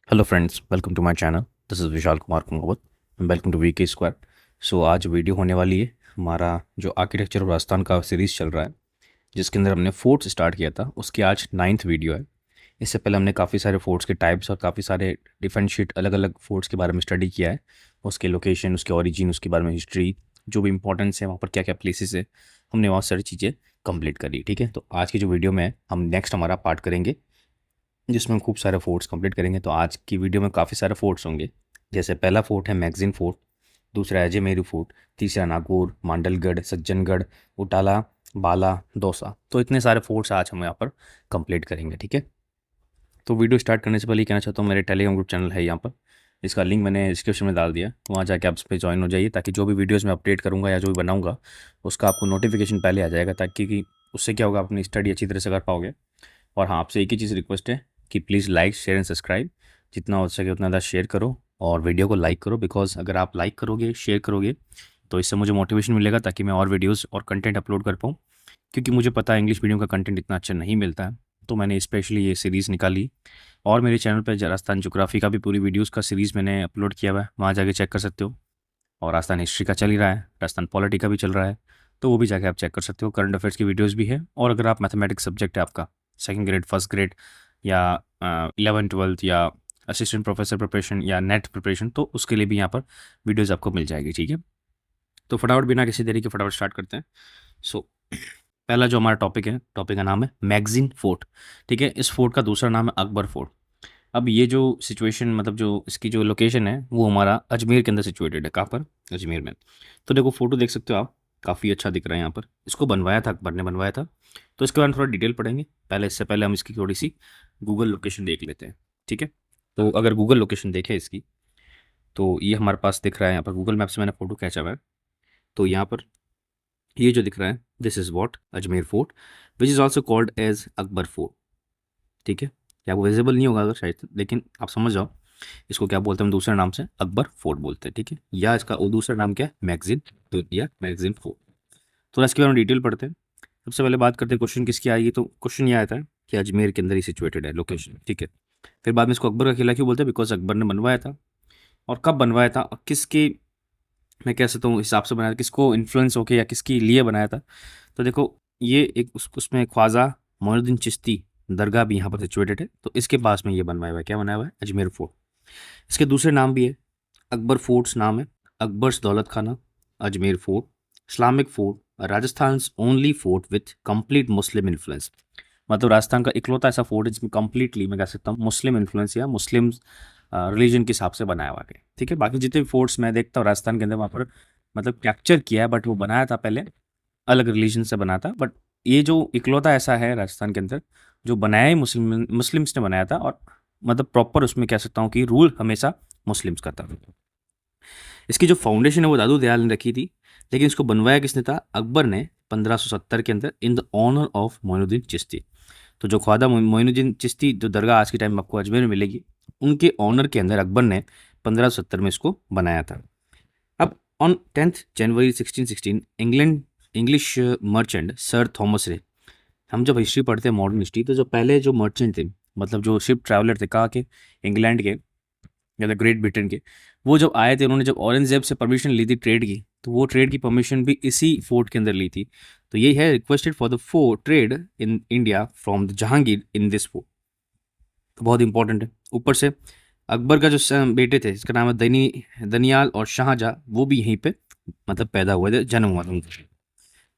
Hello friends, welcome to my channel. This is Vishal Kumar Kumawat. Welcome to VK square. So आज video होने वाली है हमारा जो आर्किटेक्चर ऑफ राजस्थान का सीरीज़ चल रहा है, जिसके अंदर हमने फोर्ट्स स्टार्ट किया था, उसकी आज 9th वीडियो है। इससे पहले हमने काफ़ी सारे फोर्ट्स के टाइप्स और काफ़ी सारे डिफरेंट शीट अलग अलग फोर्ट्स के बारे में स्टडी किया है, उसके लोकेशन, उसके ओरिजिन, उसके बारे में हिस्ट्री, जो भी इंपॉर्टेंस है वहाँ पर क्या क्या प्लेसेस है, हमने बहुत सारी चीज़ें कंप्लीट करी। ठीक है, तो आज की जो वीडियो में है हम नेक्स्ट हमारा पार्ट करेंगे जिसमें हम खूब सारे फोर्ट्स कंप्लीट करेंगे। तो आज की वीडियो में काफ़ी सारे फोर्ट्स होंगे। जैसे पहला फोर्ट है मैगजीन फोर्ट, दूसरा है अजमेरी फोर्ट, तीसरा नागौर, मांडलगढ़, सज्जनगढ़, उटाला, बाला, दौसा। तो इतने सारे फोर्ट्स आज हम यहाँ पर कंप्लीट करेंगे। ठीक है, तो वीडियो स्टार्ट करने से पहले कहना चाहता हूँ, मेरे टेलीग्राम ग्रुप चैनल है यहाँ पर, इसका लिंक मैंने डिस्क्रिप्शन में डाल दिया। वहाँ जाके आप उस पर ज्वाइन हो जाइए, ताकि जो भी वीडियोज़ मैं अपडेट करूँगा या जो भी बनाऊँगा उसका आपको नोटिफिकेशन पहले आ जाएगा, ताकि कि उससे क्या होगा, अपनी स्टडी अच्छी तरह से कर पाओगे। और हाँ, आपसे एक ही चीज़ रिक्वेस्ट है कि please like, share and subscribe, जितना हो सके उतना ज़्यादा शेयर करो और वीडियो को लाइक करो। बिकॉज अगर आप लाइक करोगे, शेयर करोगे, तो इससे मुझे मोटिवेशन मिलेगा, ताकि मैं और वीडियोस और कंटेंट अपलोड कर पाऊँ। क्योंकि मुझे पता है इंग्लिश मीडियम का कंटेंट इतना अच्छा नहीं मिलता है, तो मैंने स्पेशली ये सीरीज़ निकाली। और मेरे चैनल पर राजस्थान ज्योग्राफी का भी पूरी वीडियोज़ का सीरीज़ मैंने अपलोड किया हुआ है, वहाँ जाके चेक कर सकते हो। और राजस्थान हिस्ट्री का चल ही रहा है, राजस्थान पॉलिटी का भी चल रहा है, तो वो भी जाके आप चेक कर सकते हो। करंट अफेयर्स की वीडियोस भी है। और अगर आप मैथमेटिक्स सब्जेक्ट है आपका, सेकंड ग्रेड, फर्स्ट ग्रेड, या 11th 12th, या असिस्टेंट प्रोफेसर प्रिपरेशन, या नेट प्रिपरेशन, तो उसके लिए भी यहाँ पर वीडियोज़ आपको मिल जाएगी। ठीक है, तो फटाफट बिना किसी देरी के फटाफट स्टार्ट करते हैं। सो पहला जो हमारा टॉपिक है, टॉपिक का नाम है मैगजीन फोर्ट। ठीक है, इस फोर्ट का दूसरा नाम है अकबर फोर्ट। अब ये जो सिचुएशन, मतलब जो इसकी जो लोकेशन है, वो हमारा अजमेर के अंदर सिचुएटेड है। कहाँ पर? अजमेर में। तो देखो, फोटो देख सकते हो आप, काफ़ी अच्छा दिख रहा है यहाँ पर। इसको बनवाया था, अकबर ने बनवाया था। तो इसके बारे में थोड़ा डिटेल पढ़ेंगे। पहले, इससे पहले हम इसकी थोड़ी सी गूगल लोकेशन देख लेते हैं। ठीक है, तो अगर गूगल लोकेशन देखें इसकी, तो ये हमारे पास दिख रहा है यहाँ पर, गूगल मैप से मैंने फ़ोटो खींचा हुआ है। तो यहाँ पर ये जो दिख रहा है, this is what Ajmer fort, which is also called as Akbar fort. ठीक है, क्या वो विजिबल नहीं होगा अगर शायद, लेकिन आप समझ जाओ इसको क्या बोलते हैं। हम दूसरे नाम से अकबर फोर्ट बोलते हैं। ठीक है, या इसका वो दूसरा नाम क्या है, मैगजीन, तो या मैगजीन फोर्ट। तो इसके बारे में डिटेल पढ़ते हैं। सबसे पहले बात करते हैं क्वेश्चन किसकी आएगी। तो क्वेश्चन ये आता है कि अजमेर के अंदर ही सिचुएटेड है लोकेशन। ठीक है, फिर बाद में इसको अकबर का किला क्यों बोलते हैं, बिकॉज अकबर ने बनवाया था। और कब बनवाया था और किसके, मैं कह सकता हूँ, हिसाब से बनाया था, किसको इन्फ्लुएंस होके या किसके लिए बनाया था। तो देखो, ये एक उसमें ख्वाजा मोइनुद्दीन चिश्ती दरगाह भी यहाँ पर सिचुएटेड है, तो इसके पास में ये बनवाया हुआ है। क्या बनाया हुआ है? अजमेर फोर्ट। इसके दूसरे नाम भी है, अकबर फोर्ट्स नाम है, अकबर्स दौलत खाना, Ajmer fort, Islamic fort, Rajasthan only fort with complete Muslim influence. मतलब राजस्थान का इकलौता ऐसा फोर्ट है जिसमें कंप्लीटली, मैं कह सकता हूँ, मुस्लिम इन्फ्लुएंस या मुस्लिम रिलीजन के हिसाब से बनाया हुआ है। ठीक है, बाकी जितने भी फोर्ट्स मैं देखता हूँ राजस्थान के अंदर, वहाँ पर मतलब कैप्चर किया है, बट वो बनाया था पहले अलग रिलीजन से बना था। बट ये जो इकलौता ऐसा है राजस्थान के अंदर जो बनाया ही मुस्लिम्स ने बनाया था, और मतलब प्रॉपर उसमें कह सकता हूँ कि रूल हमेशा मुस्लिम्स का था। इसकी जो फाउंडेशन है वो दादू दयाल ने रखी थी, लेकिन इसको बनवाया किसने था? अकबर ने 1570 के अंदर, in the honour of Moinuddin Chishti. तो जो ख्वाजा मोइनुद्दीन चिश्ती, जो दरगाह आज के टाइम में आपको अजमेर में मिलेगी, उनके ऑनर के अंदर अकबर ने 1570 में इसको बनाया था। अब on 10th January 1616, English merchant sir Thomas रे, हम जब हिस्ट्री पढ़ते हैं, मॉडर्न हिस्ट्री, तो जो पहले जो मर्चेंट थे, मतलब जो शिप ट्रैवलर थे, कहाँ के? इंग्लैंड के या द ग्रेट ब्रिटेन के, वो जब आए थे, उन्होंने जब औरंगजेब से परमिशन ली थी ट्रेड की, तो वो ट्रेड की परमिशन भी इसी फोर्ट के अंदर ली थी। तो ये है, requested for the fort trade in India from the Jahangir in this fort. तो बहुत इंपॉर्टेंट है। ऊपर से अकबर का जो बेटे थे, इसका नाम है दनियाल और शाहजहाँ, वो भी यहीं पे मतलब पैदा हुए थे, जन्म हुआ था उनका।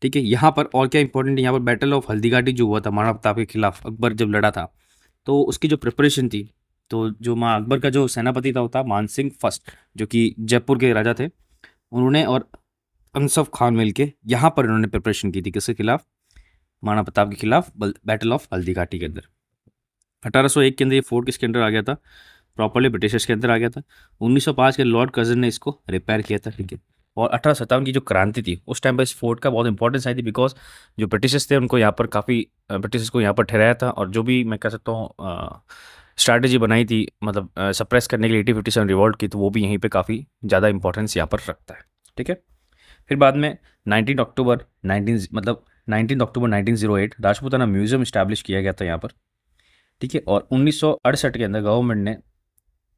ठीक है, यहाँ पर और क्या इंपॉर्टेंट है, यहाँ पर बैटल ऑफ हल्दीघाटी जो हुआ था महाराणा प्रताप के खिलाफ, अकबर जब लड़ा था, तो उसकी जो प्रिपरेशन थी, तो जो माँ अकबर का जो सेनापति था, होता मानसिंह फर्स्ट, जो कि जयपुर के राजा थे, उन्होंने और अंसफ खान मिलके यहाँ पर इन्होंने प्रिपरेशन की थी, किसके खिलाफ? महाराणा प्रताप के खिलाफ, बैटल ऑफ हल्दीघाटी के अंदर। 1801 के अंदर ये फोर्ट किसके अंदर आ गया था? प्रॉपर्ली ब्रिटिशर्स के अंदर आ गया था। 1905 के लॉर्ड कर्जन ने इसको रिपेयर किया था। ठीक है, और 1857 की जो क्रांति थी, उस टाइम पर इस फोर्ट का बहुत इंपॉर्टेंस आई थी, बिकॉज जो ब्रिटिशर्स थे उनको यहाँ पर काफ़ी, ब्रिटिशर्स को यहाँ पर ठहराया था, और जो भी मैं कह सकता हूँ स्ट्रैटेजी बनाई थी, मतलब सप्रेस करने के लिए 1857 रिवॉल्ट की, तो वो भी यहीं पे काफ़ी ज़्यादा इंपॉर्टेंस यहाँ पर रखता है। ठीक है, फिर बाद में 19 अक्टूबर 1908 राजपूताना म्यूजियम इस्टेब्लिश किया गया था यहाँ पर। ठीक है, और 1968 के अंदर गवर्नमेंट ने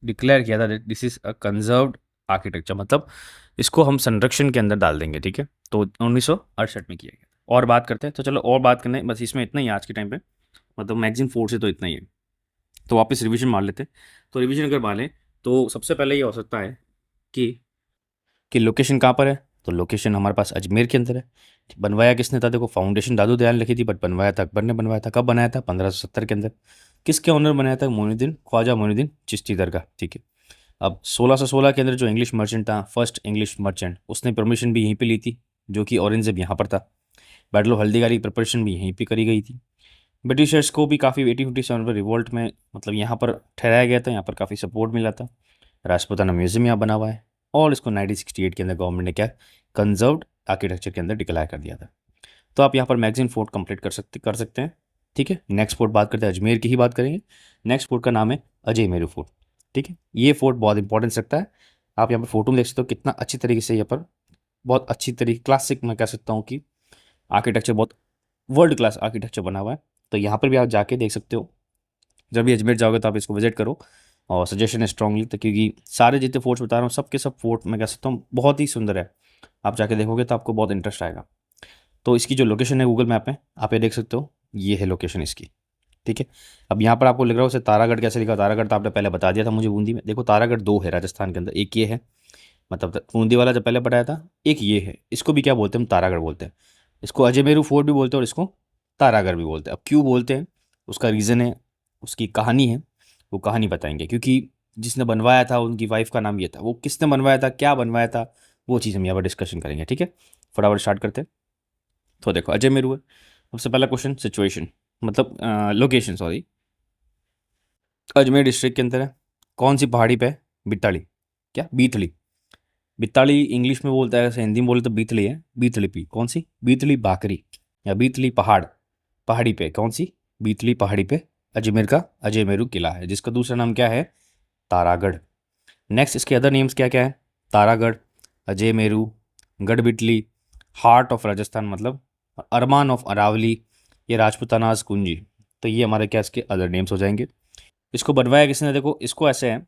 डिक्लेयर किया था this is a conserved architecture, मतलब इसको हम संरक्षण के अंदर डाल देंगे, ठीक है। तो 1968 में किया गया था। और बात करते हैं, तो चलो और बात करने, बस इसमें इतना ही है आज के टाइम पे, मतलब मैगजीन फोर्स से तो इतना ही है। तो वापस रिवीजन मार लेते हैं। तो रिवीजन अगर मारें तो सबसे पहले ये हो सकता है कि लोकेशन कहाँ पर है। तो लोकेशन हमारे पास अजमेर के अंदर है। बनवाया किसने था, देखो फाउंडेशन दादू दयाल ने लिखी थी, बट बनवाया था अकबर ने बनवाया था। कब बनाया था, 1570 के अंदर। किसके ऑनर बनाया था, मोइनुद्दीन ख्वाजा मोइनुद्दीन चिश्ती दरगाह, ठीक है। अब 1616 के अंदर जो इंग्लिश मर्चेंट था, फर्स्ट इंग्लिश मर्चेंट, उसने परमिशन भी यहीं पे ली थी, जो कि औरंगजेब यहाँ पर था। बैटल ऑफ हल्दीघाटी की प्रिपरेशन भी यहीं पे करी गई थी। ब्रिटिशर्स को भी काफ़ी 1857 में रिवोल्ट में, मतलब यहाँ पर ठहराया गया था, यहाँ पर काफ़ी सपोर्ट मिला था। राजपूताना म्यूजियम यहाँ बना हुआ है। और इसको 1968 के अंदर गवर्नमेंट ने क्या, कंजर्व्ड आर्किटेक्चर के अंदर डिक्लेयर कर दिया था। तो आप यहाँ पर मैगजीन फोर्ट कंप्लीट कर सकते हैं, ठीक है। नेक्स्ट फोर्ट बात करते हैं, अजमेर की ही बात करेंगे। नेक्स्ट फोर्ट का नाम है अजय मेरू फोर्ट, ठीक है। ये फोर्ट बहुत इंपॉर्टेंस रखता है। आप यहाँ पर फोटो में देख सकते हो कितना अच्छी तरीके से यहाँ पर, बहुत अच्छी तरीके, क्लासिक मैं कह सकता हूँ कि आर्किटेक्चर, बहुत वर्ल्ड क्लास आर्किटेक्चर बना हुआ है। तो यहाँ पर भी आप जाके देख सकते हो। जब भी अजमेर जाओगे तो आप इसको विजिट करो। और सजेशन है स्ट्रांगली, तो क्योंकि सारे जितने फोर्ट्स बता रहा हूँ सब के सब फोर्ट मैं कह सकता हूँ बहुत ही सुंदर है। आप जाके देखोगे तो आपको बहुत इंटरेस्ट आएगा। तो इसकी जो लोकेशन है गूगल मैप में आप ये देख सकते हो, ये है लोकेशन इसकी, ठीक है। अब यहाँ पर आपको लिख रहा हो उसे तारागढ़ कैसे लिखा, तारागढ़ तो आपने पहले बता दिया था मुझे बूंदी में। देखो तारागढ़ दो है राजस्थान के अंदर, एक ये है, मतलब बूंदी वाला जो पहले बताया था, एक ये है। इसको भी क्या बोलते हैं, हम तारागढ़ बोलते हैं। इसको अजमेरू फोर्ट भी बोलते हैं और इसको तारागढ़ भी बोलते हैं। अब क्यों बोलते हैं, उसका रीज़न है, उसकी कहानी है, वो कहानी बताएंगे। क्योंकि जिसने बनवाया था उनकी वाइफ का नाम ये था, वो किसने बनवाया था, क्या बनवाया था, वो चीज़ हम यहाँ पर डिस्कशन करेंगे, ठीक है। फटाफट स्टार्ट करते हैं। तो देखो अजमेरू है, सबसे पहला क्वेश्चन सिचुएशन, मतलब लोकेशन, सॉरी। अजमेर डिस्ट्रिक्ट के अंदर है। कौन सी पहाड़ी पे है, बिट्टाली, क्या बीतली, बिताड़ी इंग्लिश में बोलता है, ऐसे हिंदी में बोले तो बीतली है। बीतली पी कौन सी, बीतली बाकरी या बीतली पहाड़, पहाड़ी पे कौन सी, बीतली पहाड़ी पे अजमेर का अजयमेरू किला है, जिसका दूसरा नाम क्या है, तारागढ़। नेक्स्ट इसके अदर नेम्स क्या क्या है, तारागढ़, अजयमेरू, गढ़बिटली, हार्ट ऑफ राजस्थान मतलब अरमान ऑफ अरावली, ये राजपूतानाज कुंजी। तो ये हमारे क्या इसके अदर नेम्स हो जाएंगे। इसको बनवाया किसने, देखो इसको ऐसे है,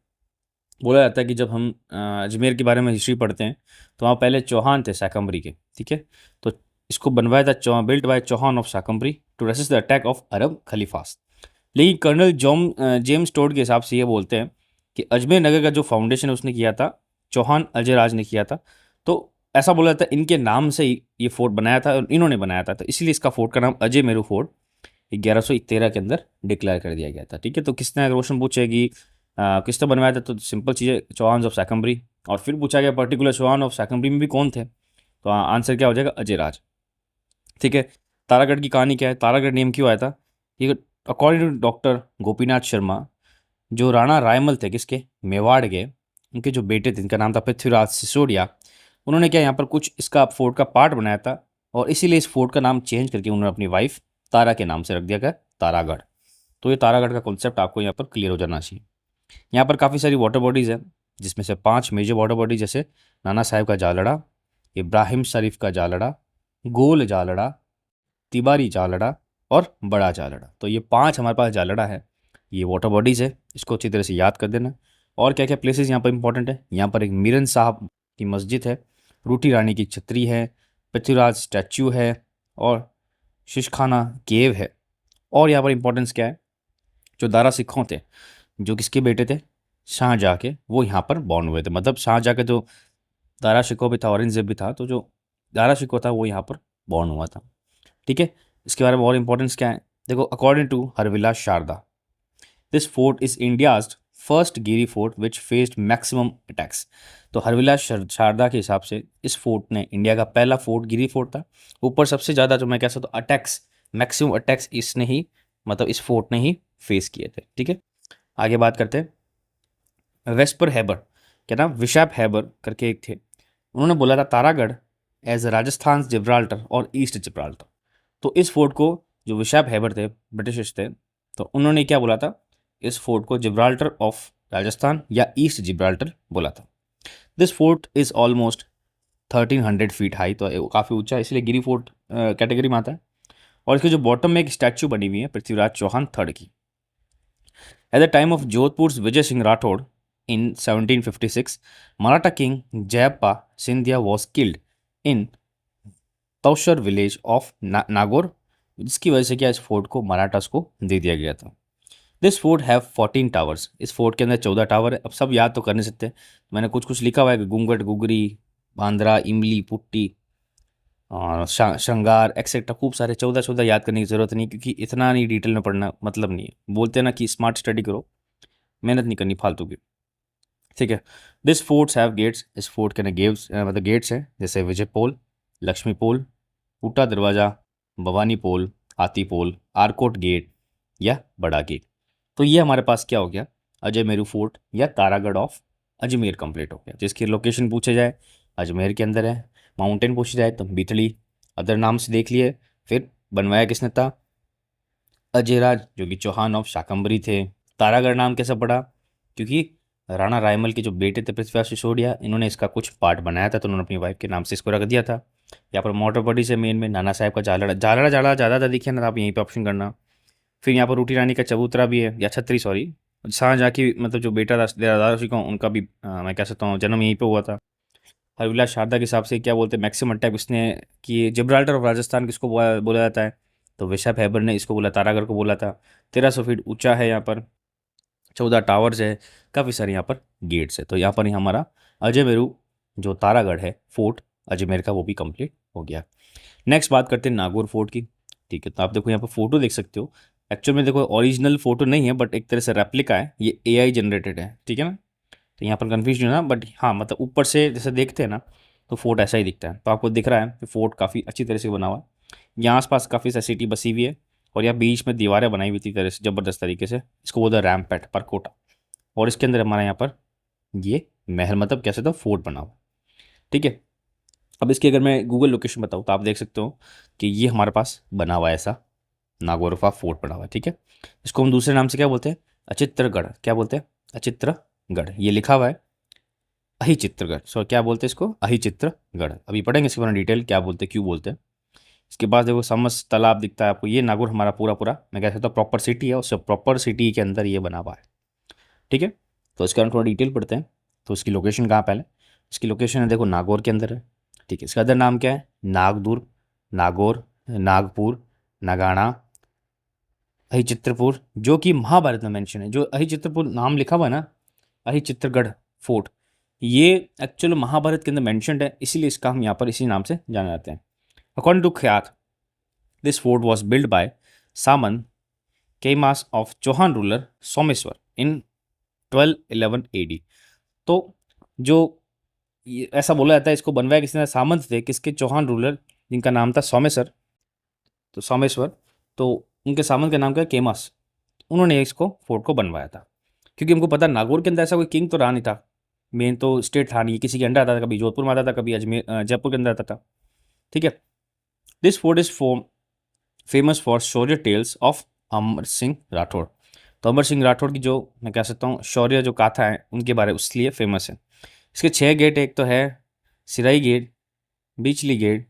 बोला जाता है कि जब हम अजमेर के बारे में हिस्ट्री पढ़ते हैं तो वहाँ पहले चौहान थे शाकंभरी के, ठीक है। तो इसको बनवाया था, built by Chauhan of Shakambhari to resist the attack of Arab caliphs. लेकिन कर्नल जेम्स टोड के हिसाब से ये बोलते हैं कि अजमेर नगर का जो फाउंडेशन उसने किया था, चौहान अजय राज ने किया था। तो ऐसा बोला जाता है इनके नाम से ही ये फोर्ट बनाया था और इन्होंने बनाया था, तो इसलिए इसका फोर्ट का नाम अजय मेरू फोर्ट 1113 के अंदर डिक्लेयर कर दिया गया था, ठीक है। तो किसने, अगर क्वेश्चन पूछेगी किसने बनवाया था, तो सिंपल चीज़ है, चौहान ऑफ शाकंभरी। और फिर पूछा गया पर्टिकुलर चौहान ऑफ शाकंभरी में भी कौन थे, तो आंसर क्या हो जाएगा, अजय राज, ठीक है। तारागढ़ की कहानी क्या है, तारागढ़ नेम क्यों आया था, ये according to doctor Gopinath Sharma, जो राणा रायमल थे किसके, मेवाड़ के, उनके जो बेटे थे, इनका नाम था पृथ्वीराज सिसोदिया, उन्होंने क्या यहाँ पर कुछ इसका फोर्ट का पार्ट बनाया था, और इसीलिए इस फोर्ट का नाम चेंज करके उन्होंने अपनी वाइफ तारा के नाम से रख दिया गया, तारागढ़। तो ये तारागढ़ का कॉन्सेप्ट आपको यहाँ पर क्लियर हो जाना चाहिए। यहाँ पर काफ़ी सारी वाटर बॉडीज़ हैं, जिसमें से 5 मेजर वाटर बॉडीज, जैसे नाना साहेब का जालड़ा, इब्राहिम शरीफ का जालड़ा, गोल जालड़ा, तिबारी जालड़ा और बड़ा जालड़ा। तो ये 5 हमारे पास जालड़ा है, ये वाटर बॉडीज़ है, इसको अच्छी तरह से याद कर देना। और क्या क्या प्लेसेस यहाँ पर इंपॉर्टेंट है, यहाँ पर एक मीरन साहब की मस्जिद है, रूठी रानी की छतरी है, पृथ्वीराज स्टैचू है, और शिशखाना केव है। और यहाँ पर इंपॉर्टेंस क्या है, जो दारा सिखों थे, जो किसके बेटे थे, शाहजहाँ के, वो यहाँ पर बॉर्न हुए थे। मतलब शाहजहाँ का जो दारा शिकोह भी था, औरंगजेब भी था, तो जो दारा शिकोह था वो यहाँ पर बॉर्न हुआ था, ठीक है। इसके बारे में और इंपॉर्टेंस क्या है, देखो according to Harbilas Sarda, this fort is India's first giri fort which faced maximum attacks. तो हरविलास शारदा के हिसाब से इस फोर्ट ने इंडिया का पहला फोर्ट गिरी फोर्ट था। ऊपर सबसे ज़्यादा जो मैं कह सकता हूँ अटैक्स, मैक्सिमम अटैक्स इसने ही, मतलब इस फोर्ट ने ही फेस किए थे, ठीक है। आगे बात करते हैं, वेस्पर हैबर, क्या नाम, विशाप हैबर करके एक थे, उन्होंने बोला था तारागढ़ एज राजस्थान जिब्राल्टर और ईस्ट जिब्राल्टर। तो इस फोर्ट को, जो विशाप हैबर थे, ब्रिटिश थे, तो उन्होंने क्या बोला था, इस फोर्ट को जिब्राल्टर ऑफ राजस्थान या ईस्ट जिब्राल्टर बोला था। This fort is almost 1300 feet high, तो काफ़ी ऊंचा है, इसलिए गिरी फोर्ट कैटेगरी में आता है। और इसके जो बॉटम में एक स्टैचू बनी हुई है पृथ्वीराज चौहान थर्ड की। At the time of Jodhpur Vijay Singh Rathore, in 1756, Maratha king Jayappa Scindia was killed in Taushar village of Nagaur, जिसकी वजह से क्या इस फोर्ट को मराठास को दे दिया गया था। This fort have 14 towers. इस फोर्ट के अंदर 14 टावर है। अब सब याद तो कर नहीं सकते, मैंने कुछ कुछ लिखा हुआ है कि घूंघट, गुगरी, बांद्रा, इमली, पुट्टी और श्रृंगार एक्सेट्रा, खूब सारे 14 याद करने की ज़रूरत नहीं, क्योंकि इतना नहीं डिटेल में पढ़ना मतलब नहीं है। बोलते हैं ना कि स्मार्ट स्टडी करो, मेहनत नहीं करनी फालतू की। ठीक है। This forts have gates. इस फोर्ट के अंदर गेट्स मतलब गेट्स हैं, जैसे विजय पोल, लक्ष्मी पोल, फूटा दरवाज़ा, भवानी पोल, हाथी पोल, आरकोट गेट या बड़ा गेट। तो ये हमारे पास क्या हो गया, अजय मेरू फोर्ट या तारागढ़ ऑफ अजमेर कंप्लीट हो गया, जिसकी लोकेशन पूछे जाए अजमेर के अंदर है। माउंटेन पूछी जाए तो बिथड़ी, अदर नाम से देख लिए। फिर बनवाया किसने था, अजयराज, जो कि चौहान ऑफ शाकंभरी थे। तारागढ़ नाम कैसे पड़ा, क्योंकि राणा रायमल के जो बेटे थे पृथ्वीराज सिसोदिया, इन्होंने इसका कुछ पार्ट बनाया था, तो उन्होंने अपनी वाइफ के नाम से इसको रख दिया था। यहाँ पर मोटर बॉडी से मेन में नाना साहब का झालड़ा झालड़ा झाड़ा ज़्यादा था, दिखे ना, तो आप यहीं पे ऑप्शन करना। फिर यहाँ पर रूटी रानी का चबूतरा भी है, या छतरी सॉरी, शाहजहाँ की मतलब जो बेटा था राजा शिकोह, उनका भी मैं कह सकता हूँ जन्म यहीं पे हुआ था। हरविलास शारदा के हिसाब से क्या बोलते हैं, मैक्सिमम अटैक उसने किए। जिब्राल्टर ऑफ राजस्थान किसको बोला जाता है, तो विशा हैबर ने इसको बोला, तारागढ़ को बोला था। 1300 फीट ऊंचा है यहाँ पर, 14 टावर्स है, काफ़ी सारे यहाँ पर गेट्स है। तो यहाँ पर ही हमारा अजय मेरू जो तारागढ़ है फोर्ट अजमेर का, वो भी कंप्लीट हो गया। नेक्स्ट बात करते हैं नागौर फोर्ट की। ठीक है, तो आप देखो यहाँ पर फोटो देख सकते हो। एक्चुअल में देखो ओरिजिनल फोटो नहीं है, बट एक तरह से रेप्लिका है, ये एआई जनरेटेड है, ठीक है ना। तो यहाँ पर कन्फ्यूज नहीं होना, बट हाँ मतलब ऊपर से जैसे देखते हैं ना, तो फोर्ट ऐसा ही दिखता है। तो आपको दिख रहा है कि फोर्ट काफ़ी अच्छी तरह से बना हुआ है। यहाँ आसपास काफ़ी सारी सिटी बसी हुई है, और यहाँ बीच में दीवारें बनाई हुई थी तरह से ज़बरदस्त तरीके से, इसको बोलते हैं रैम्पेट परकोटा। और इसके अंदर हमारा यहाँ पर ये महल मतलब कैसे था, फोर्ट बना हुआ। ठीक है। अब इसकी अगर मैं गूगल लोकेशन बताऊँ तो आप देख सकते हो कि ये हमारे पास बना हुआ है ऐसा नागौरफा फोर्ट बना हुआ है। ठीक है। इसको हम दूसरे नाम से क्या बोलते हैं, अचित्रगढ़। क्या बोलते हैं, अचित्रगढ़। ये लिखा हुआ है अहिचित्रगढ़, सो क्या बोलते हैं इसको, अहिचित्रगढ़। अभी पढ़ेंगे इसके बारे में डिटेल, क्या बोलते हैं, क्यों बोलते हैं। इसके बाद देखो समस तालाब दिखता है आपको, ये नागौर हमारा पूरा पूरा मैं कह सकता हूँ प्रॉपर सिटी है, उससे प्रॉपर सिटी के अंदर ये बना हुआ है। ठीक है। तो इसके बारे में थोड़ा डिटेल पढ़ते हैं। तो इसकी लोकेशन कहाँ, पहले इसकी लोकेशन है देखो नागौर के अंदर है। ठीक है। इसका अदर नाम क्या है, नागदुर्ग, नागौर, नागपुर, नगाना, अहिचित्रपुर, जो कि महाभारत में मेंशन है। जो अहिचित्रपुर नाम लिखा हुआ है ना, अहिचित्रगढ़ फोर्ट, ये एक्चुअल महाभारत के अंदर मेंशनड है, इसीलिए इसका हम यहाँ पर इसी नाम से जाने जाते हैं। According to Khyat, this fort was build by Saman Kemas of Chauhan ruler Someshwar in 1211 AD। तो जो ऐसा बोला जाता है, इसको बनवाया किसने, सामंत थे किसके, चौहान रूलर, जिनका नाम था सोमेश्वर। तो सोमेश्वर, तो उनके सामंत का नाम क्या है, केमास। उन्होंने इसको फोर्ट को बनवाया था, क्योंकि हमको पता नागौर के अंदर ऐसा कोई किंग तो रहा नहीं था, मेन तो स्टेट था नहीं, किसी के अंडर आता था, कभी जोधपुर में आता था, कभी अजमेर जयपुर के अंदर आता था। ठीक है। This fort is famous for शौर्य टेल्स ऑफ अमर सिंह राठौड़। तो अमर सिंह राठौड़ की जो मैं कह सकता हूँ शौर्य जो गाथा है उनके बारे में, उसलिए फेमस है। इसके 6 गेट, एक तो है सिराई गेट, बिचली गेट,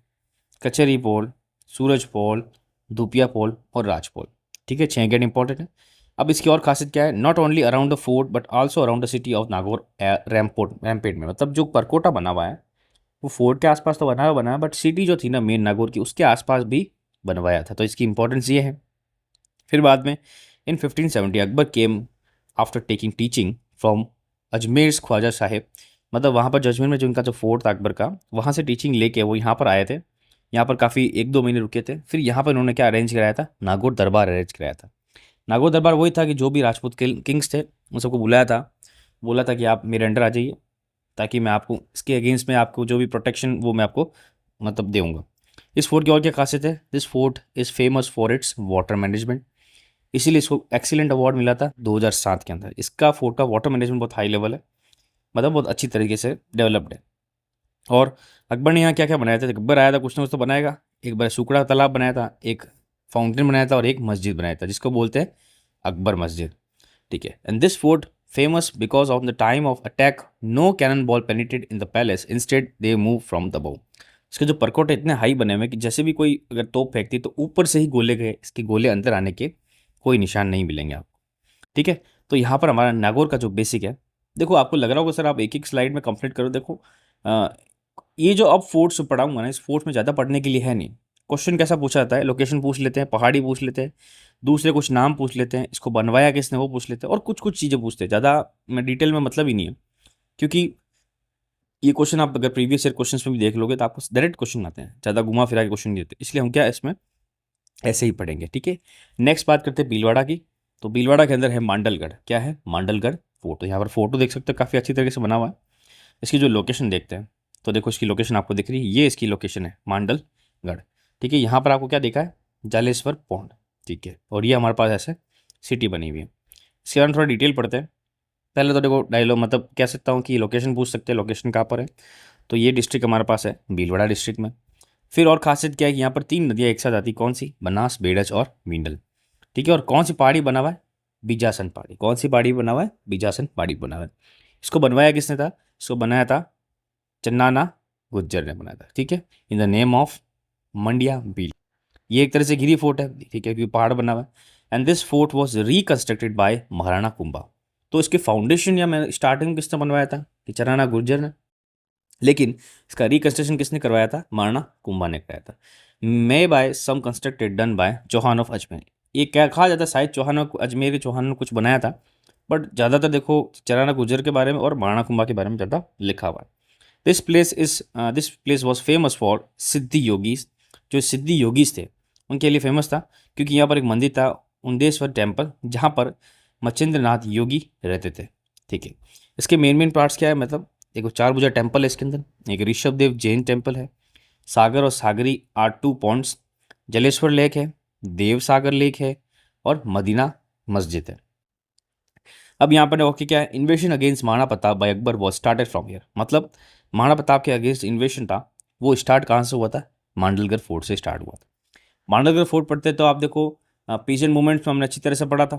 कचहरी पोल, सूरज पोल, धुपिया पोल और राज पोल। ठीक है, 6 गेट इंपॉर्टेंट है। अब इसकी और खासियत क्या है, not only around the fort but also around the city of Nagaur rampart में, मतलब जो परकोटा बना हुआ है वो फोर्ट के आसपास तो बना है, बट सिटी जो थी ना मेन नागौर की, उसके आसपास भी बनवाया था। तो इसकी इंपॉर्टेंस ये है। फिर बाद में in 1570 Akbar came after taking teaching from Ajmer Khwaja Sahib, मतलब वहाँ पर अजमेर में जो उनका जो फोर्ट था अकबर का, वहाँ से टीचिंग लेके वो यहाँ पर आए थे। यहाँ पर काफ़ी 1-2 महीने रुके थे। फिर यहाँ पर उन्होंने क्या अरेंज कराया था, नागौर दरबार अरेंज कराया था। नागौर दरबार वही था कि जो भी राजपूत किंग्स थे उन सबको बुलाया था, बोला था कि आप मेरे अंडर आ जाइए, ताकि मैं आपको इसके अगेंस्ट में आपको जो भी प्रोटेक्शन वो मैं आपको मतलब दूंगा। इस फोर्ट की और क्या खासियत है, this fort is famous for its water management, इसीलिए इसको एक्सीलेंट अवार्ड मिला था 2007 के अंदर। इसका फोर्ट का वाटर मैनेजमेंट बहुत हाई लेवल है, मतलब बहुत अच्छी तरीके से डेवलप्ड है। और अकबर ने यहाँ क्या क्या बनाया था, अकबर आया था कुछ ना कुछ तो बनाएगा। एक बार सुकड़ा तालाब बनाया था, एक फाउंटेन बनाया था और एक मस्जिद बनाया था, जिसको बोलते हैं अकबर मस्जिद। ठीक है। And this fort famous because of the time of attack no cannon ball penetrate in the palace, instead they move from the bow. इसके जो परकोटे इतने हाई बने हुए कि जैसे भी कोई अगर तोप फेंकती तो ऊपर से ही गोले गए, इसके गोले अंदर आने के कोई निशान नहीं मिलेंगे आपको। ठीक है। तो यहाँ पर हमारा नागौर का जो बेसिक है देखो आपको लग रहा होगा सर आप एक एक स्लाइड में कंप्लीट करो। देखो अ, ये जो अब फोर्ट्स पढ़ाऊंगा ना, इस फोर्ट्स में ज़्यादा पढ़ने के लिए है नहीं। क्वेश्चन कैसा पूछा जाता है, लोकेशन पूछ लेते हैं, पहाड़ी पूछ लेते हैं, दूसरे कुछ नाम पूछ लेते हैं, इसको बनवाया किसने वो पूछ लेते हैं, और कुछ कुछ चीज़ें पूछते हैं। ज़्यादा मैं डिटेल में मतलब ही नहीं है, क्योंकि ये क्वेश्चन आप अगर प्रीवियस ईयर क्वेश्चन में भी देख लोगे तो आपको डायरेक्ट क्वेश्चन आते हैं, ज़्यादा घुमा फिरा के क्वेश्चन नहीं देते। इसलिए हम क्या इसमें ऐसे ही पढ़ेंगे, ठीक है। नेक्स्ट बात करते हैं भीलवाड़ा की। तो भीलवाड़ा के अंदर है मांडलगढ़। क्या है? मांडलगढ़ फोर्ट। तो यहाँ पर फोटो देख सकते हो, काफ़ी अच्छी तरीके से बना हुआ है। इसकी जो लोकेशन देखते हैं, तो देखो इसकी लोकेशन आपको दिख रही है, ये इसकी लोकेशन है मांडलगढ़, ठीक है। यहाँ पर आपको क्या देखा है? जालेश्वर पौंड, ठीक है। और ये हमारे पास ऐसे सिटी बनी हुई है। इसके बारे में थोड़ा डिटेल पढ़ते हैं। पहले तो देखो डायलॉग मतलब कह सकता हूँ कि लोकेशन पूछ सकते हैं, लोकेशन कहाँ पर है। तो ये डिस्ट्रिक्ट हमारे पास है भीलवाड़ा डिस्ट्रिक्ट में। फिर और खासियत क्या है कि यहाँ पर 3 नदियाँ एक साथ आती, कौन सी? बनास, बेड़ज और मींडल, ठीक है। और कौन सी पहाड़ी बना हुआ है? बीजासन पहाड़ी। कौन सी पहाड़ी बना हुआ है? बीजासन पहाड़ी बना हुआ है। इसको बनवाया किसने था? इसको बनाया था चन्नाना गुज्जर ने बनाया था, ठीक है। इन द नेम ऑफ मंडिया बील। ये एक तरह से गिरी फोर्ट है, ठीक है, क्योंकि पहाड़ बना हुआ है। And this fort was reconstructed by Maharana Kumbha. तो इसके फाउंडेशन या मैं स्टार्टिंग किसने बनवाया था? कि चन्नाना गुर्जर ने। लेकिन इसका रिकंस्ट्रक्शन किसने करवाया था? महाराणा कुंभा ने कराया था। May be some constructed done by Chauhan of Ajmer. ये क्या कहा जाता है, शायद चौहान अजमेर के चौहान ने कुछ बनाया था, बट ज़्यादातर देखो चन्नाना गुर्जर के बारे में और महाराणा कुंभा के बारे में ज़्यादा लिखा हुआ है। This place was famous for Siddhi yogis. जो सिद्धि योगीज थे उनके लिए फेमस था, क्योंकि यहाँ पर एक मंदिर था उनदेश्वर टेम्पल, जहाँ पर मच्छिंद्र नाथ योगी रहते थे, ठीक है। इसके मेन पार्ट्स क्या है, मतलब एक 4 भुजा टेम्पल है इसके अंदर, एक ऋषभ देव जैन टेम्पल है, सागर और सागरी आर 2 पॉन्ड्स, जलेश्वर लेक है, देव सागर लेक है, और मदीना मस्जिद है। अब यहाँ पर ओके क्या है, invasion against Maharana Pratap by Akbar was started from here. मतलब महाराणा प्रताप के अगेंस्ट इन्वेशन था, वो स्टार्ट कहाँ से हुआ था? मांडलगढ़ फोर्ट से स्टार्ट हुआ था। मांडलगढ़ फोर्ट पढ़ते तो आप देखो पीजन मूवमेंट्स में हमने अच्छी तरह से पढ़ा था।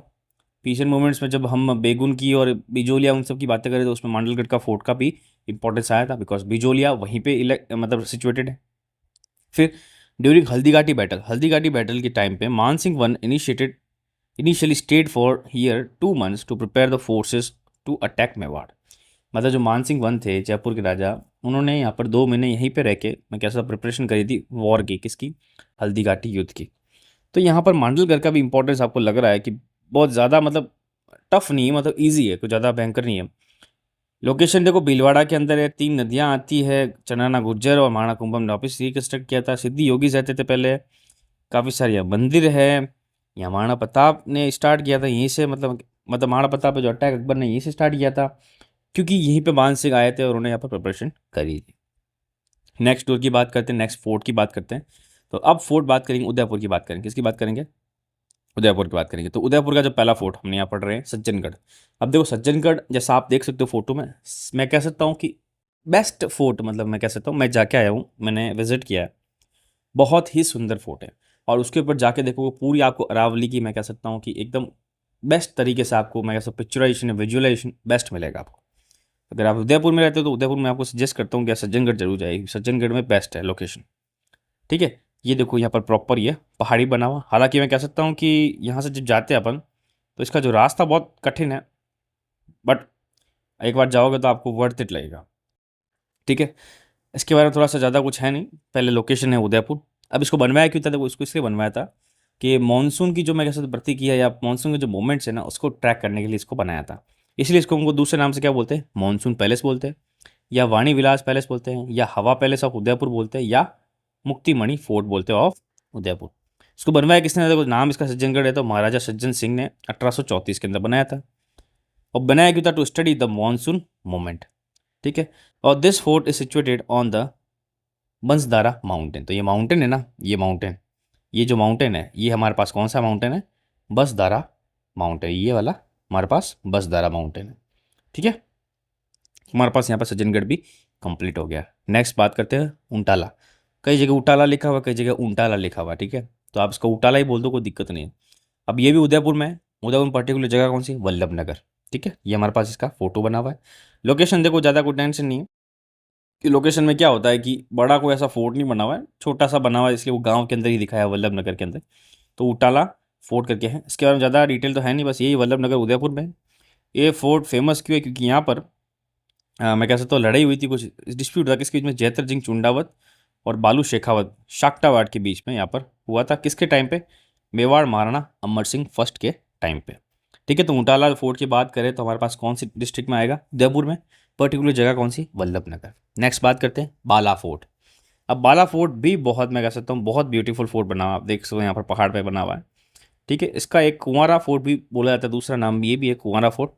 पीजन मूवमेंट्स में जब हम बेगुन की और बिजोलिया उन सब की बातें करें तो उसमें मांडलगढ़ का फोर्ट का भी इंपॉर्टेंस आया था, बिकॉज बिजोलिया वहीं पे मतलब सिचुएटेड है। फिर ड्यूरिंग हल्दीघाटी बैटल के टाइम पे Man Singh one initially stayed for here 2 months to prepare the forces to attack Mewar. मतलब जो मान सिंह वन थे जयपुर के राजा, उन्होंने यहाँ पर 2 महीने यहीं पे रह के मैं कैसा प्रिपरेशन करी थी वॉर की, किसकी? हल्दीघाटी युद्ध की। तो यहाँ पर मांडलगढ़ का भी इंपॉर्टेंस आपको लग रहा है कि बहुत ज़्यादा मतलब टफ नहीं है, मतलब ईजी है, कुछ ज़्यादा भयंकर नहीं है। लोकेशन देखो भीलवाड़ा के अंदर है, 3 नदियाँ आती है, चन्नाना गुज्जर और महाराणा कुंभम ने वापिस रिकंस्ट्रक्ट किया था, सिद्धि योगी रहते थे पहले, काफ़ी सारे यहाँ मंदिर है। यहाँ महाराणा प्रताप ने स्टार्ट किया था यहीं से, मतलब महाराणा प्रताप पे जो अटैक अकबर ने यहीं से स्टार्ट किया था, क्योंकि यहीं पे मान सिंह आए थे और उन्होंने यहाँ पर प्रिपरेशन करी थी। नेक्स्ट टूर की बात करते हैं, नेक्स्ट फोर्ट की बात करते हैं। तो अब फोर्ट बात करेंगे, उदयपुर की बात करेंगे। किसकी बात करेंगे? उदयपुर की बात करेंगे। तो उदयपुर का जो पहला फोर्ट हमने यहाँ पढ़ रहे हैं सज्जनगढ़। अब देखो सज्जनगढ़ जैसा आप देख सकते हो फोटो में, मैं कह सकता हूँ कि बेस्ट फोर्ट, मतलब मैं कह सकता हूँ, मैं जाके आया हूँ, मैंने विजिट किया है, बहुत ही सुंदर फोर्ट है। और उसके ऊपर जाके देखो पूरी आपको अरावली की मैं कह सकता हूँ कि एकदम बेस्ट तरीके से आपको मैं कह सकता हूँ पिक्चराइजेशन विजुअलाइजेशन बेस्ट मिलेगा आपको। अगर आप उदयपुर में रहते हो तो उदयपुर में आपको सजेस्ट करता हूँ कि आप सज्जनगढ़ जरूर जाइए, सज्जनगढ़ में बेस्ट है लोकेशन, ठीक है। ये देखो यहाँ पर प्रॉपर ये पहाड़ी बना हुआ, हालांकि मैं कह सकता हूँ कि यहाँ से जब जाते हैं अपन तो इसका जो रास्ता बहुत कठिन है, बट एक बार जाओगे तो आपको वर्थ इट लगेगा, ठीक है। इसके बारे में थोड़ा सा ज़्यादा कुछ है नहीं। पहले लोकेशन है उदयपुर। अब इसको बनवाया क्यों था? देखो इसको इसलिए बनवाया था कि मानसून की जो मैं कह सकता प्रतीक है या मानसून के जो मोमेंट्स है ना उसको ट्रैक करने के लिए इसको बनाया था। इसलिए इसको हमको दूसरे नाम से क्या बोलते हैं? मानसून पैलेस बोलते हैं, या वाणी विलास पैलेस बोलते हैं, या हवा पैलेस ऑफ उदयपुर बोलते हैं, या मुक्तिमणि फोर्ट बोलते हैं ऑफ उदयपुर। इसको बनवाया किसने? देखो नाम इसका सज्जनगढ़ है तो महाराजा सज्जन सिंह ने 1834 के अंदर बनाया था। और बनाया क्यों था? To study the monsoon moment, ठीक है। और this fort is situated on the Bansdara mountain. तो ये माउंटेन है ना, ये जो माउंटेन है ये हमारे पास कौन सा माउंटेन है? बसदारा माउंटेन, ये वाला हमारे पास बसदारा माउंटेन है, ठीक है। हमारे पास यहाँ पर सज्जनगढ़ भी कंप्लीट हो गया। नेक्स्ट बात करते हैं उंटाला। कई जगह उटाला लिखा हुआ, कई जगह उंटाला लिखा हुआ, ठीक है। तो आप इसको उटाला ही बोल दो, कोई दिक्कत नहीं है। अब ये भी उदयपुर में है। उदयपुर में पर्टिकुलर जगह कौन सी? वल्लभ नगर, ठीक है। ये हमारे पास इसका फोटो बना हुआ है। लोकेशन देखो ज़्यादा कोई टेंशन नहीं है कि लोकेशन में क्या होता है कि बड़ा कोई ऐसा फोर्ट नहीं बना हुआ है, छोटा सा बना हुआ है, इसलिए वो गांव के अंदर ही दिखाया है, वल्लभ नगर के अंदर। तो उटाला फोर्ट करके है। इसके बारे में ज़्यादा डिटेल तो है नहीं, बस यही वल्लभ नगर उदयपुर में। ये फोर्ट फेमस क्यों है? क्योंकि यहाँ पर मैं कह सकता हूँ लड़ाई हुई थी, कुछ डिस्प्यूट था किसके बीच में, जैतर सिंह चुंडावत और बालू शेखावत शाक्टावाड़ के बीच में यहाँ पर हुआ था। किसके टाइम पे? मेवाड़ महाराणा अमर सिंह फर्स्ट के टाइम पे। ठीक है, तो ऊंटाला फोर्ट की बात करें तो हमारे पास कौन सी डिस्ट्रिक्ट में आएगा? उदयपुर में। पर्टिकुलर जगह कौन सी? वल्लभनगर। नेक्स्ट बात करते हैं बाला फोर्ट। अब बाला फोर्ट भी बहुत, मैं कह सकता हूँ बहुत ब्यूटीफुल फोर्ट बना हुआ, आप देख सकते हो यहाँ पर पहाड़ पे बना हुआ है। ठीक है, इसका एक कुंवारा फोर्ट भी बोला जाता है, दूसरा नाम ये भी है कुंवारा फोर्ट।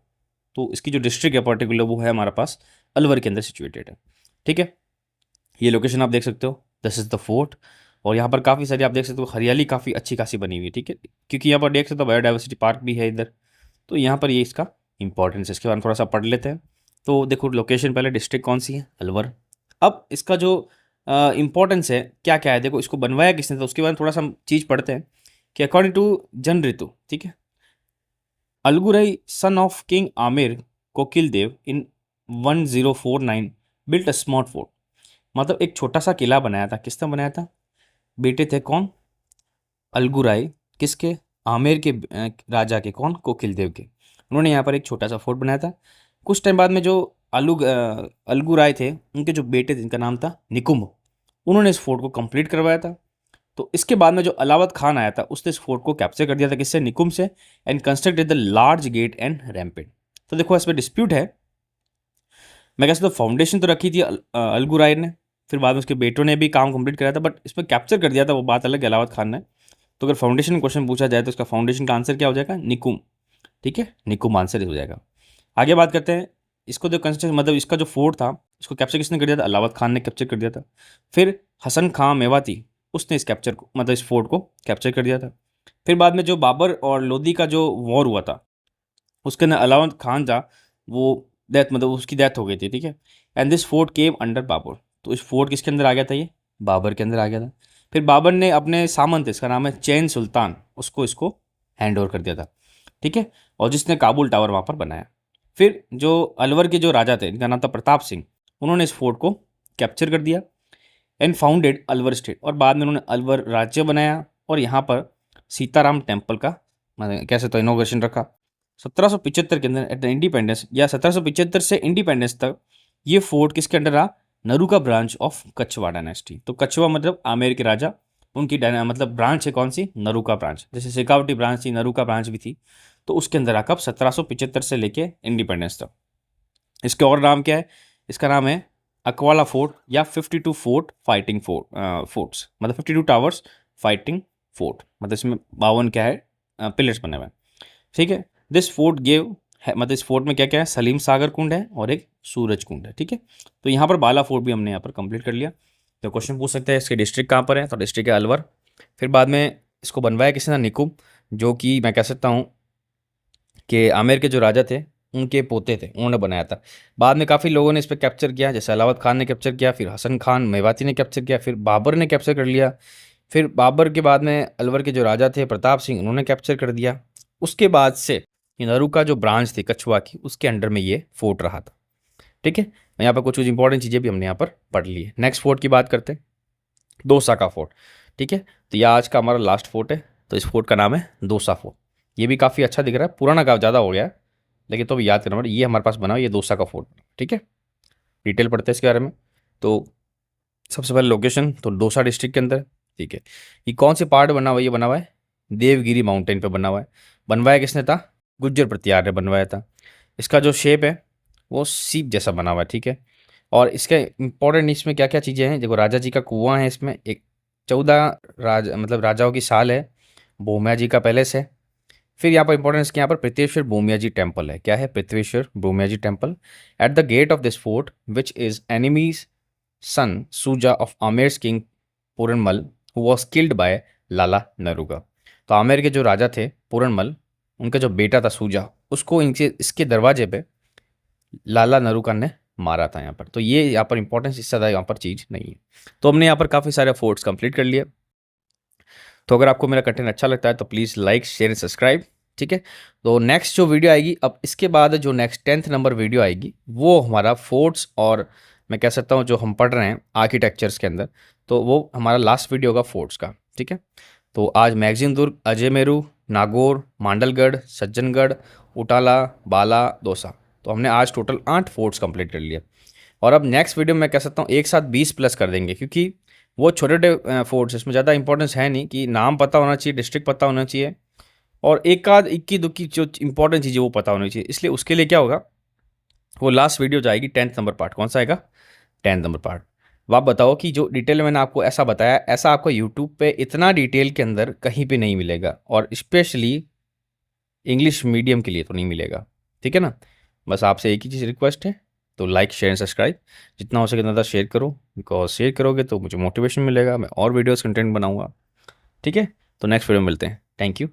तो इसकी जो डिस्ट्रिक्ट है पर्टिकुलर वो है हमारे पास अलवर के अंदर सिचुएटेड है। ठीक है, ये लोकेशन आप देख सकते हो, दिस इज द फोर्ट। और यहाँ पर काफ़ी सारी आप देख सकते हो हरियाली काफ़ी अच्छी खासी बनी हुई है। ठीक है, क्योंकि यहाँ पर देख सकते हो बायोडाइवर्सिटी पार्क भी है इधर। तो यहाँ पर ये इसका इंपॉर्टेंस है, इसके बारे में थोड़ा सा पढ़ लेते हैं। तो देखो लोकेशन, पहले डिस्ट्रिक्ट कौन सी है? अलवर। अब इसका जो इंपॉर्टेंस है क्या क्या है, देखो इसको बनवाया किसने, तो उसके बारे में थोड़ा सा हम चीज़ पढ़ते हैं कि अकॉर्डिंग टू जन ऋतु, ठीक है, Alagurai son of king Amir Kokil Dev in 1049 built a small fort. मतलब एक छोटा सा किला बनाया था, किसने बनाया था? बेटे थे कौन? अलगुराई। किसके? आमेर के राजा के, कौन? कोकिल देव के। उन्होंने यहाँ पर एक छोटा सा फोर्ट बनाया था। कुछ टाइम बाद में जो अलगुराय थे, उनके जो बेटे थे जिनका नाम था निकुम्ब, उन्होंने इस फोर्ट को कंप्लीट करवाया था। तो इसके बाद में जो अलावत खान आया था उसने इस फोर्ट को कैप्चर कर दिया था, किससे? निकुम्ब से, and constructed the large gate and rampart. तो देखो इसमें डिस्प्यूट है, मैं कह सकता हूँ फाउंडेशन तो रखी थी अलगुराय ने, फिर बाद में उसके बेटों ने भी काम कंप्लीट कराया था, बट इसमें कैप्चर कर दिया था, वो बात अलग है, अलावत खान ने। तो अगर फाउंडेशन क्वेश्चन पूछा जाए तो इसका फाउंडेशन का आंसर क्या हो जाएगा? निकुम। ठीक है, निकुम आंसर हो जाएगा। आगे बात करते हैं, इसको जो कंस्ट्रक्शन मतलब इसका जो फोर्ट था, इसको कैप्चर किसने कर दिया था? अलावत खान ने कैप्चर कर दिया था। फिर हसन खां मेवाती, उसने इस कैप्चर को मतलब इस फोर्ट को कैप्चर कर दिया था। फिर बाद में जो बाबर और लोधी का जो वॉर हुआ था, उसके अंदर अलावत खान था, वो डेथ मतलब उसकी डेथ हो गई थी। ठीक है, and this fort came under Babur. तो इस फोर्ट किसके अंदर आ गया था? ये बाबर के अंदर आ गया था। फिर बाबर ने अपने सामंत, इसका नाम है चैन सुल्तान, उसको इसको हैंड ओवर कर दिया था। ठीक है, और जिसने काबुल टावर वहाँ पर बनाया। फिर जो अलवर के जो राजा थे, इनका नाम था प्रताप सिंह, उन्होंने इस फोर्ट को कैप्चर कर दिया एंड फाउंडेड अलवर स्टेट, और बाद में उन्होंने अलवर राज्य बनाया और यहाँ पर सीताराम टेम्पल का मतलब कैसे तो इनोग्रेशन रखा। 1775 के अंदर एट द इंडिपेंडेंस, या 1775 से इंडिपेंडेंस तक ये फोर्ट किसके अंडर रहा? Naruka branch of Kachhwa dynasty. तो कछवा मतलब आमेर के राजा, उनकी मतलब ब्रांच है कौन सी? नरूका ब्रांच। जैसे शेखावटी ब्रांच थी, नरूका ब्रांच भी थी, तो उसके अंदर आकर 1775 से लेके इंडिपेंडेंस तक। इसके और नाम क्या है? इसका नाम है अकवाला फोर्ट या 52 फोर्ट फाइटिंग फोर्ट्स, मतलब 52 टावर्स फाइटिंग फोर्ट, मतलब इसमें 52 क्या है पिलर्स बने हुए हैं। ठीक है, दिस फोर्ट गेव है, मतलब इस फोर्ट में क्या क्या है? सलीम सागर कुंड है और एक सूरज कुंड है। ठीक है, तो यहाँ पर बाला फोर्ट भी हमने यहाँ पर कंप्लीट कर लिया। तो क्वेश्चन पूछ सकते हैं इसके डिस्ट्रिक्ट कहाँ पर है, तो डिस्ट्रिक्ट है अलवर। फिर बाद में इसको बनवाया किसने? निकुम, जो कि मैं कह सकता हूँ कि आमेर के जो राजा थे उनके पोते थे, उन्होंने बनाया था। बाद में काफ़ी लोगों ने इस पर कैप्चर किया, जैसे अलावत खान ने कैप्चर किया, फिर हसन खान मेवाती ने कैप्चर किया, फिर बाबर ने कैप्चर कर लिया। फिर बाबर के बाद में अलवर के जो राजा थे प्रताप सिंह, उन्होंने कैप्चर कर दिया। उसके बाद से नरू का जो ब्रांच थी कछवा की, उसके अंडर में ये फोर्ट रहा था। ठीक है, यहाँ पर कुछ कुछ इंपॉर्टेंट चीज़ें भी हमने यहाँ पर पढ़ ली है। नेक्स्ट फोर्ट की बात करते हैं, दोसा का फोर्ट। ठीक है, तो यह आज का हमारा लास्ट फोर्ट है। तो इस फोर्ट का नाम है दोसा फोर्ट। ये भी काफ़ी अच्छा दिख रहा है, पुराना काफ़ी ज़्यादा हो गया है, लेकिन तो भी याद करना पड़ेगा, ये हमारे पास बना हुआ ये दोसा का फोर्ट। ठीक है, डिटेल पढ़ते हैं इसके बारे में। तो सबसे पहले लोकेशन तो दोसा डिस्ट्रिक्ट के अंदर। ठीक है, ये कौन से पार्ट बना हुआ है? ये बना हुआ है देवगिरी माउंटेन पे बना हुआ है। बनवाया किसने था? गुज्जर प्रतिहार ने बनवाया था। इसका जो शेप है वो सीप जैसा बना हुआ है। ठीक है, और इसके इंपॉर्टेंट इसमें क्या क्या चीज़ें हैं? देखो राजा जी का कुआं है, इसमें एक 14 मतलब राजाओं की साल है, भूमिया जी का पैलेस है। फिर यहाँ पर इंपॉर्टेंस के यहाँ पर पृथ्वेश्वर भूमिया जी टेम्पल है। क्या है? Prithveshwar Bhumiya ji temple. At the gate of this fort which is enemies son Suja of Amer's king Puranmal who was killed by Lala Naruka. तो आमेर के जो राजा थे पूरनमल, उनका जो बेटा था सूजा, उसको इनके इसके दरवाजे पे लाला नरूका ने मारा था यहाँ पर। तो ये यहाँ पर इंपॉर्टेंस इससे ज़्यादा यहाँ पर चीज़ नहीं है। तो हमने यहाँ पर काफ़ी सारे फोर्ट्स कंप्लीट कर लिए। तो अगर आपको मेरा कंटेंट अच्छा लगता है तो please like share and subscribe. ठीक है, तो नेक्स्ट जो वीडियो आएगी, अब इसके बाद जो नेक्स्ट 10th नंबर वीडियो आएगी वो हमारा फोर्ट्स, और मैं कह सकता हूँ जो हम पढ़ रहे हैं आर्किटेक्चर्स के अंदर, तो वो हमारा लास्ट वीडियो होगा फोर्ट्स का। ठीक है, तो आज मैगजीन दुर्ग, अजय मेरू, नागौर, मांडलगढ़, सज्जनगढ़, उटाला, बाला, दौसा। तो हमने आज टोटल 8 फोर्ट्स कंप्लीट कर लिया। और अब नेक्स्ट वीडियो में मैं कह सकता हूँ एक साथ 20 प्लस कर देंगे, क्योंकि वो छोटे छोटे फोर्ट्स, इसमें ज़्यादा इंपॉर्टेंस है नहीं कि नाम पता होना चाहिए, डिस्ट्रिक्ट पता होना चाहिए, और एक आध इक्की दुक्की जो इंपॉर्टेंट चीज़ें वो पता होनी चाहिए। इसलिए उसके लिए क्या होगा, वो लास्ट वीडियो जाएगी 10th नंबर पार्ट। कौन सा आएगा? 10th number part. अब आप बताओ कि जो डिटेल मैंने आपको ऐसा बताया, ऐसा आपको यूट्यूब पे इतना डिटेल के अंदर कहीं पे नहीं मिलेगा, और स्पेशली इंग्लिश मीडियम के लिए तो नहीं मिलेगा। ठीक है ना? बस आपसे एक ही चीज़ रिक्वेस्ट है, तो लाइक शेयर एंड सब्सक्राइब जितना हो सके उतना शेयर करो, बिकॉज शेयर करोगे तो मुझे मोटिवेशन मिलेगा, मैं और वीडियोस कंटेंट बनाऊंगा। ठीक है? तो नेक्स्ट वीडियो में मिलते हैं। Thank you.